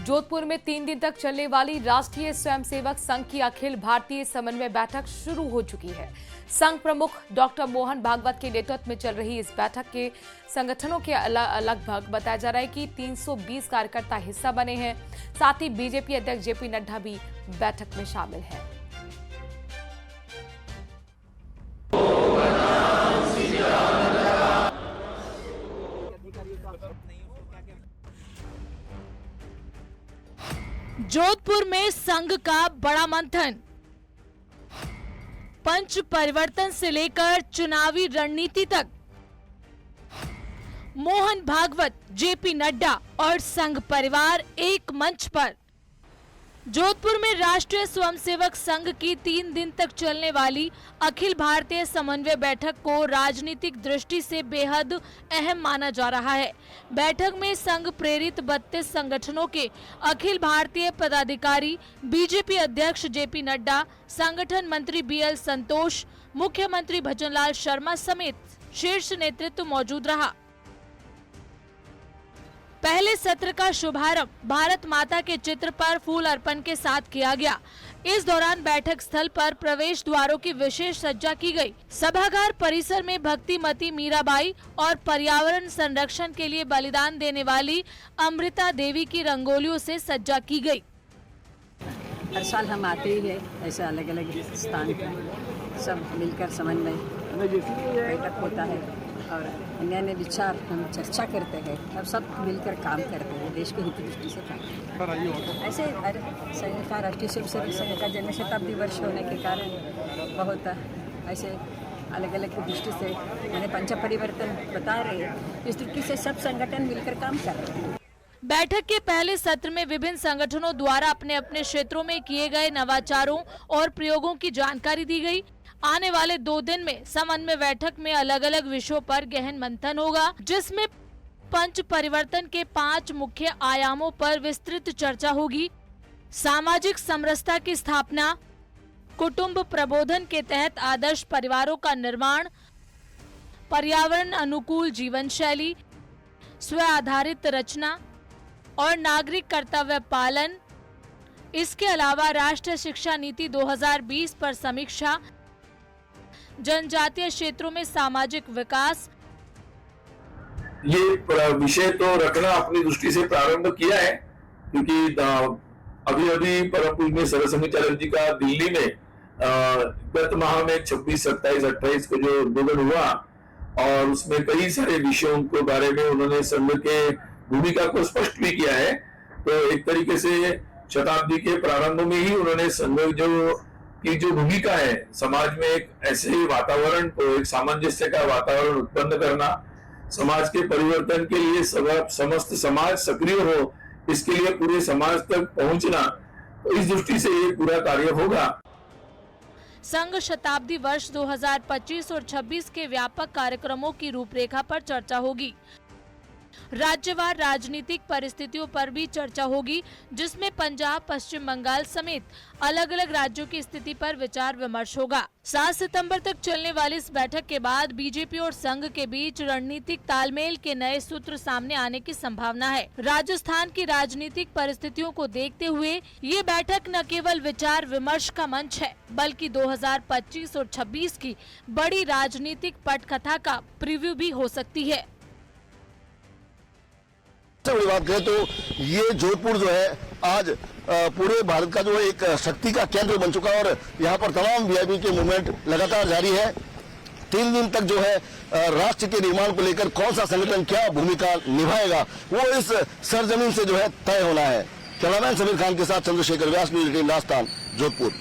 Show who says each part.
Speaker 1: जोधपुर में 3 दिन तक चलने वाली राष्ट्रीय स्वयंसेवक संघ की अखिल भारतीय समन्वय बैठक शुरू हो चुकी है। संघ प्रमुख डॉक्टर मोहन भागवत के नेतृत्व में चल रही इस बैठक के संगठनों के लगभग बताया जा रहा है कि 320 कार्यकर्ता हिस्सा बने हैं। साथ ही बीजेपी अध्यक्ष जेपी नड्डा भी बैठक में शामिल हैं।
Speaker 2: जोधपुर में संघ का बड़ा मंथन। पंच परिवर्तन से लेकर चुनावी रणनीति तक मोहन भागवत, जेपी नड्डा और संघ परिवार एक मंच पर। जोधपुर में राष्ट्रीय स्वयंसेवक संघ की 3 दिन तक चलने वाली अखिल भारतीय समन्वय बैठक को राजनीतिक दृष्टि से बेहद अहम माना जा रहा है। बैठक में संघ प्रेरित 32 संगठनों के अखिल भारतीय पदाधिकारी, बीजेपी अध्यक्ष जेपी नड्डा, संगठन मंत्री बीएल संतोष, मुख्यमंत्री भजनलाल शर्मा समेत शीर्ष नेतृत्व मौजूद रहा। पहले सत्र का शुभारंभ भारत माता के चित्र पर फूल अर्पण के साथ किया गया। इस दौरान बैठक स्थल पर प्रवेश द्वारों की विशेष सज्जा की गई। सभागार परिसर में भक्तिमती मीराबाई और पर्यावरण संरक्षण के लिए बलिदान देने वाली अमृता देवी की रंगोलियों से सज्जा की गई।
Speaker 3: हर साल हम आते ही है, ऐसे अलग अलग स्थान पर सब मिलकर समन्वय बैठक होता है और नए नए विचार हम चर्चा करते हैं और सब मिलकर काम करते हैं, देश के हित दृष्टि से काम। ऐसे संघ का राष्ट्रीय स्वयंसेवक संघ का जन्म शताब्दी वर्ष होने के कारण बहुत ऐसे अलग अलग दृष्टि से मैंने पंच परिवर्तन बता रहे हैं, इस दृष्टि से सब संगठन मिलकर काम कर रहे हैं।
Speaker 2: बैठक के पहले सत्र में विभिन्न संगठनों द्वारा अपने अपने क्षेत्रों में किए गए नवाचारों और प्रयोगों की जानकारी दी गई। आने वाले 2 दिन में समन्वय बैठक में अलग अलग विषयों पर गहन मंथन होगा, जिसमें पंच परिवर्तन के 5 मुख्य आयामों पर विस्तृत चर्चा होगी। सामाजिक समरसता की स्थापना, कुटुंब प्रबोधन के तहत आदर्श परिवारों का निर्माण, पर्यावरण अनुकूल जीवन शैली, स्व आधारित रचना और नागरिक कर्तव्य पालन। इसके अलावा राष्ट्रीय शिक्षा नीति 2020 पर समीक्षा, जनजातीय क्षेत्रों में सामाजिक विकास।
Speaker 4: ये विषय तो रखना अपनी दृष्टि से प्रारंभ किया है, क्योंकि अभी अभी परम पूज्य सरसंघचार्य जी का दिल्ली में गत माह में 26, 27, 28 को जो उद्बोधन हुआ और उसमें कई सारे विषयों के बारे में उन्होंने संघ के भूमिका को स्पष्ट भी किया है। तो एक तरीके से शताब्दी के प्रारंभ में ही उन्होंने संघ जो भूमिका है समाज में एक ऐसे वातावरण को, एक सामंजस्य का वातावरण उत्पन्न करना, समाज के परिवर्तन के लिए समस्त समाज सक्रिय हो, इसके लिए पूरे समाज तक पहुंचना, तो इस दृष्टि से ये पूरा कार्य होगा।
Speaker 2: संघ शताब्दी वर्ष 2025 और 26 के व्यापक कार्यक्रमों की रूपरेखा पर चर्चा होगी। राज्यवार राजनीतिक परिस्थितियों पर भी चर्चा होगी, जिसमें पंजाब, पश्चिम बंगाल समेत अलग अलग राज्यों की स्थिति पर विचार विमर्श होगा। 7 सितंबर तक चलने वाली इस बैठक के बाद बीजेपी और संघ के बीच रणनीतिक तालमेल के नए सूत्र सामने आने की संभावना है। राजस्थान की राजनीतिक परिस्थितियों को देखते हुए ये बैठक न केवल विचार विमर्श का मंच है, बल्कि 2025 और 26 की बड़ी राजनीतिक पटकथा का प्रीव्यू भी हो सकती है।
Speaker 5: सबसे बड़ी बात करें तो ये जोधपुर जो है आज पूरे भारत का जो है एक शक्ति का केंद्र बन चुका है और यहाँ पर तमाम वीआईपी के मूवमेंट लगातार जारी है। 3 दिन तक जो है राष्ट्र के निर्माण को लेकर कौन सा संगठन क्या भूमिका निभाएगा वो इस सरजमीन से जो है तय होना है। कैमरामैन समीर खान के साथ चंद्रशेखर व्यास, न्यूज़ 18 राजस्थान, जोधपुर।